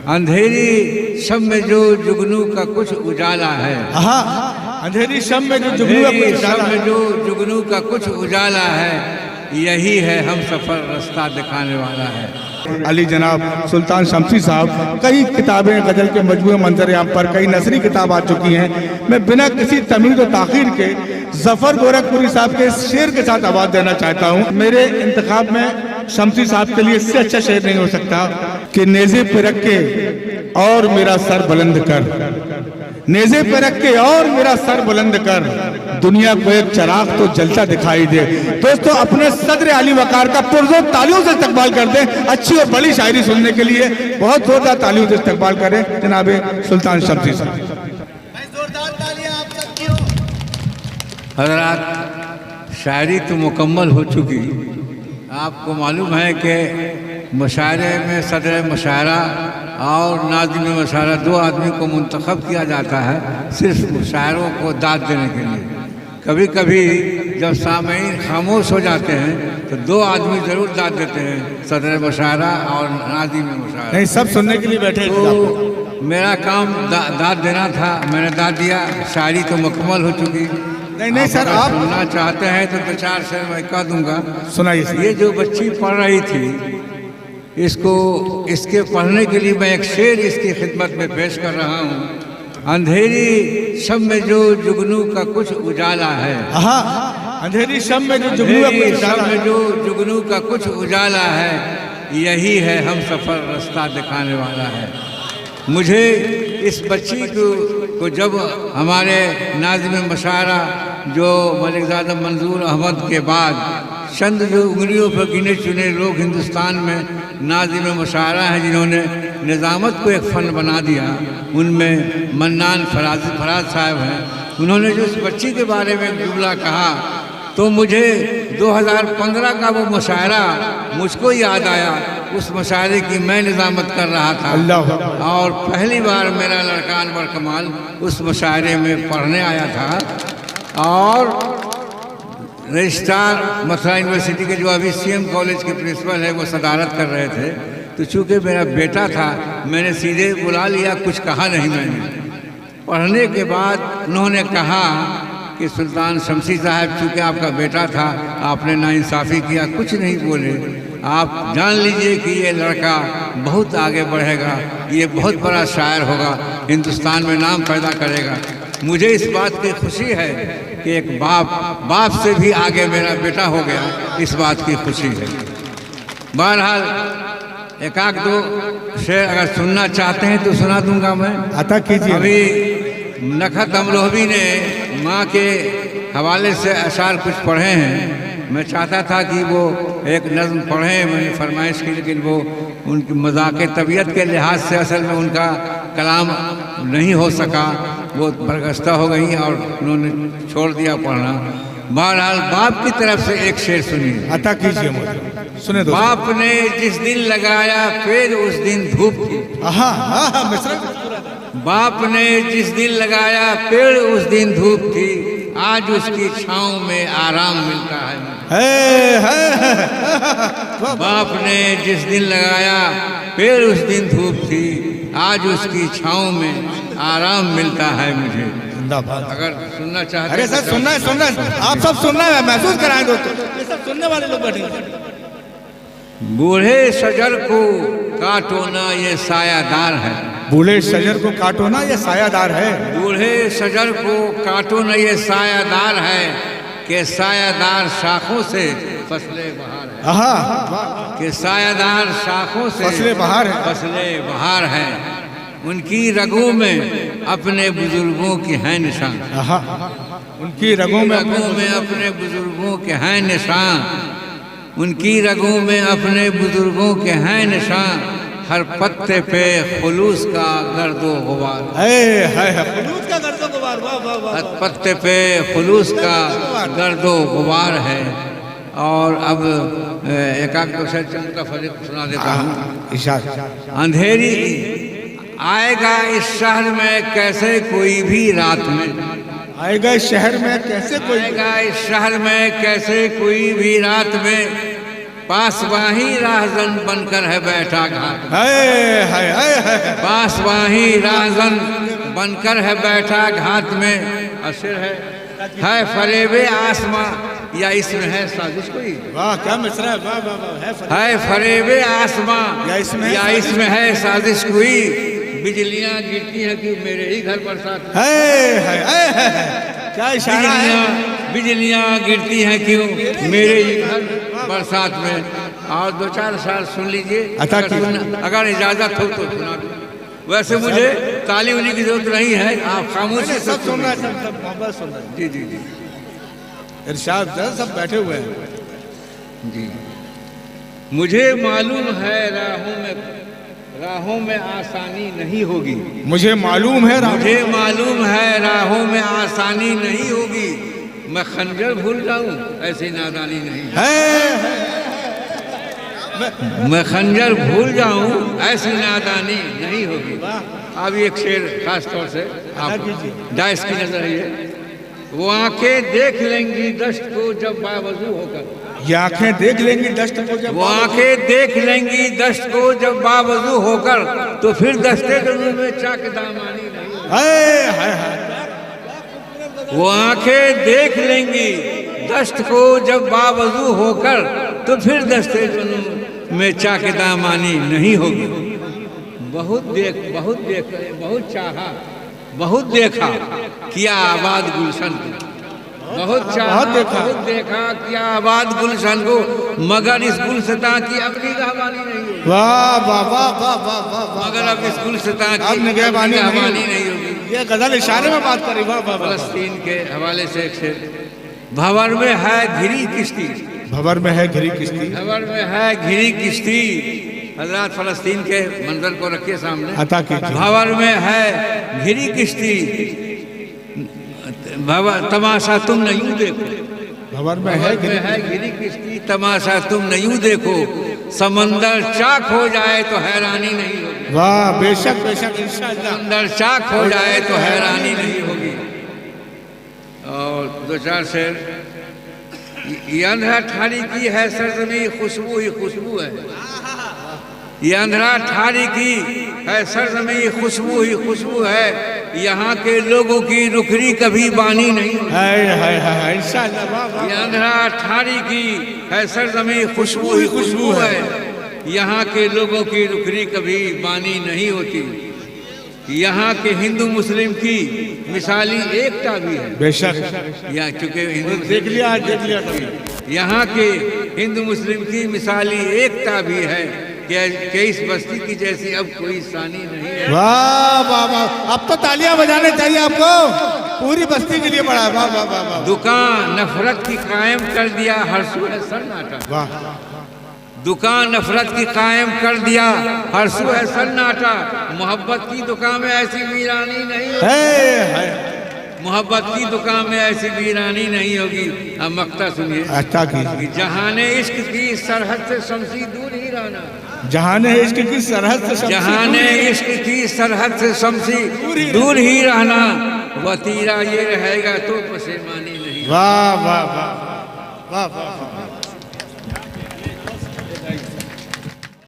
अंधेरी शब में जो जुगनू का कुछ उजाला है। अंधेरी शब में जो जुगनू का कुछ उजाला है, जो जुगनू का कुछ उजाला है, यही है हम सफर रास्ता दिखाने वाला है। अली जनाब सुल्तान शमसी साहब, कई किताबें गजल के मजमूए मंजर यहाँ पर, कई नसरी किताब आ चुकी हैं। मैं बिना किसी तमीज़ और ताख़ीर के जफर गोरखपुरी साहब के शेर के साथ आवाज़ देना चाहता हूँ। मेरे इंतखाब में शमसी साहब के लिए इससे अच्छा शेर नहीं हो सकता कि नेज़े पे रख के और मेरा सर बुलंद कर, नेज़े पे रख के और मेरा सर बुलंद कर, दुनिया को एक चिराग तो जलता दिखाई दे। दोस्तों, अपने सदर आली वकार का पुरजोर तालियों से इस्तकबाल कर दें। अच्छी और बड़ी शायरी सुनने के लिए बहुत जोरदार तालियों से इस्तकबाल करें जनाब सुल्तान शमसी साहब। हज़रात, शायरी तो मुकम्मल हो चुकी। आपको मालूम है कि मुशायरे में सदर मुशायरा और नाज़िम मुशायरा दो आदमी को मुंतखब किया जाता है सिर्फ मुशायरों को दाद देने के लिए। कभी कभी जब सामईन खामोश हो जाते हैं तो दो आदमी ज़रूर दाद देते हैं, सदर मुशायरा और नाज़िम मुशायरा। नहीं, सब सुनने के लिए बैठे। तो मेरा काम दाद देना था, मैंने दाद दिया। शायरी तो मुकम्मल हो चुकी। नहीं सर, आप सुनना चाहते हैं तो 2-4 शेर मैं कह दूंगा। सुनाइए। ये जो बच्ची पढ़ रही थी, इसके पढ़ने के लिए मैं एक शेर इसकी खिदमत में पेश कर रहा हूँ। अंधेरी शब में जो जुगनू का कुछ उजाला है। अंधेरी शब में जो जुगनू का कुछ उजाला है, जो जुगनू का कुछ उजाला है, यही है हम सफर रास्ता दिखाने वाला है। मुझे इस बच्ची को जब हमारे नाज़िम मुशायरा जो मलिकज़ादा मंजूर अहमद के बाद चंद जो उंगलियों पर गिने चुने लोग हिंदुस्तान में नाज़िम मुशायरा हैं जिन्होंने निज़ामत को एक फ़न बना दिया, उनमें मन्नान फराज साहब हैं। उन्होंने जो उस बच्ची के बारे में जुमला कहा तो मुझे 2015 का वो मुशायरा मुझको याद आया। उस मुशायरे की मैं निज़ामत कर रहा था और पहली बार मेरा लड़का अनवर कमाल उस मुशायरे में पढ़ने आया था। और रजिस्ट्रार मथुरा यूनिवर्सिटी के जो अभी सीएम कॉलेज के प्रिंसिपल है वो सदारत कर रहे थे। तो चूँकि मेरा बेटा था, मैंने सीधे बुला लिया, कुछ कहा नहीं मैंने। पढ़ने के बाद उन्होंने कहा कि सुल्तान शमसी साहब, चूँकि आपका बेटा था, आपने नाइंसाफ़ी किया, कुछ नहीं बोले। आप जान लीजिए कि ये लड़का बहुत आगे बढ़ेगा, ये बहुत बड़ा शायर होगा, हिंदुस्तान में नाम पैदा करेगा। मुझे इस बात की खुशी है कि एक बाप से भी आगे मेरा बेटा हो गया, इस बात की खुशी है। बहरहाल एक आध दो शेर अगर सुनना चाहते हैं तो सुना दूंगा मैं। अता कीजिए। अभी नखत अमरोहवी ने माँ के हवाले से अशार कुछ पढ़े हैं। मैं चाहता था कि वो एक नज़्म पढ़ें, मैंने फरमाइश की, लेकिन वो उनकी मजाक तबीयत के लिहाज से असल में उनका कलाम नहीं हो सका, वो बरगश्ता हो गई और उन्होंने छोड़ दिया पढ़ना। बहरहाल बाप की तरफ से एक शेर सुनिए। अता कीजिए मुझे, सुने दो। बाप ने जिस दिन लगाया पेड़ उस दिन धूप थी। बाप ने जिस दिन लगाया पेड़ उस दिन धूप थी, आज उसकी छाँव में आराम मिलता है। बाप ने जिस दिन लगाया पेड़ उस दिन धूप थी, आज उसकी छाँव में आराम मिलता है मुझे। अगर सुनना चाहते हैं। अरे सर, सुनना है, आप सब सुनना है, महसूस कराएं दोस्तों, ये सब सुनने वाले लोग बैठे। बूढ़े शजर को काटो ना ये सायादार है। बूढ़े शजर को काटो ना ये सायादार है। बूढ़े शजर को काटो ना ये सायादार है, कि सायादार शाखों से फसले बहार है। कि सायादार शाखों से फसले बहार है। उनकी रगों में अपने बुजुर्गों के हैं निशान। उनकी रगों में अपने बुजुर्गों के हैं निशान। उनकी रगों में अपने बुजुर्गों के हैं निशान। हर पत्ते पे खुलूस का गर्दो गुबार। हर पत्ते पे खुलूस का गर्दो गुबार है। और अब एक आध चंद का फर्क सुना देता हूँ। अंधेरी आएगा इस शहर में कैसे कोई भी रात में। आएगा इस शहर में कैसे कोई आएगा इस शहर में कैसे कोई भी रात में। पासवाही राहजन बनकर है बैठा घाट। हाय पासवाही राहजन बनकर है बैठा घाट में, असर है फरेबे आसमां या इसमें है साजिश कोई। वाह क्या मिसरा है, वाह वाह वाह। है फरेबे आसमां या इसमें है साजिश कोई, बिजलियां गिरती हैं कि मेरे ही घर बरसात में। क्या इशारा है। बिजलियां गिरती हैं क्यों मेरे ही घर बरसात में। और 2-4 साल सुन लीजिए, अगर इजाजत हो तो सुना दो। वैसे मुझे ताली उली की जरूरत नहीं है, आप खामोशी से सब सुन रहे हैं, सब मोहब्बत सुन रहे हैं। जी जी जी इरशाद सब बैठे हुए हैं जी। मुझे मालूम है राहों में आसानी नहीं होगी। मुझे मालूम है राहों में आसानी नहीं होगी। मैं खंजर भूल जाऊं ऐसी नादानी नहीं है। मैं खंजर भूल जाऊं ऐसी नादानी नहीं होगी। अब एक शेर खास तौर से आप डाइस की नजर है। वो आंखें देख लेंगी दश्त को जब बावजू होकर। ये आंखें देख लेंगी दश्त को जब, वो आंखें देख लेंगी दश्त को जब बावजू होकर, तो फिर दस्ते जुनून में चाक दामानी नहीं। वो आंखें देख लेंगी दश्त को जब बावजू होकर, तो फिर दस्ते जुनून में चाक दामानी नहीं होगी। बहुत चाहा बहुत देखा किया आबाद गुलशन को। बहुत चाहा बहुत देखा किया आबाद गुलशन को, मगर इस गुलशता की अब निगहबानी नहीं होगी। वाह वाह वाह वाह वाह वाह। मगर अब इस गुलशता की निगहबानी नहीं होगी। ये गजल इशारे में बात करी। वाह वाह। फलस्तीन के हवाले से एक शेर। भंवर में है घिरी किश्ती। भंवर में है घिरी किश्ती। भंवर में है घिरी किश्ती। हजरात फलस्तीन के मंजर को रखिए सामने। भंवर में है घिरी किश्ती, तमाशा तुम नहीं देखो। भंवर में है घिरी किश्ती, तमाशा तुम नहीं देखो। समंदर चाक हो जाए तो हैरानी नहीं होगी। वाह बेशक बेशक इंशाअल्लाह। समंदर चाक हो जाए तो हैरानी नहीं होगी। और 2-4 शेर। ये अंधरा ठारी की है सरजमी खुशबू ही खुशबू है। ये अंधरा ठारी की है सरजमी खुशबू ही खुशबू है। यहाँ के लोगों की रुखरी कभी बानी नहीं। इंशाअल्लाह। ये अंधरा ठारी की है सरजमी खुशबू ही खुशबू है। यहाँ के लोगों की रुखरी कभी बानी नहीं होती। यहाँ के हिंदू मुस्लिम की मिसाली एकता भी है। बेशक। यहाँ चूंकि देख लिया। यहाँ के हिंदू मुस्लिम की मिसाली एकता भी है कि इस बस्ती की जैसी अब कोई सानी नहीं है। वाह वाह वाह। अब तो तालियां बजाने चाहिए आपको पूरी बस्ती के लिए बड़ा। वाह वाह वाह। दुकान नफरत की कायम कर दिया हर सू है सन्नाटा। वाह। दुकान नफरत की कायम कर दिया हर सू है सन्नाटा। मोहब्बत की दुकान में ऐसी वीरानी नहीं होगी। मोहब्बत की दुकान में ऐसी वीरानी नहीं होगी। अब मक्ता सुनिए। अच्छा कि जहाने इश्क की सरहद से शमसी दूर ही रहना। जहाने इश्क की सरहद से जहाने इश्क की सरहद से शमसी दूर ही रहना। वतीरा ये रहेगा तो पसेमानी नहीं। वाह वाह वाह वाह वाह।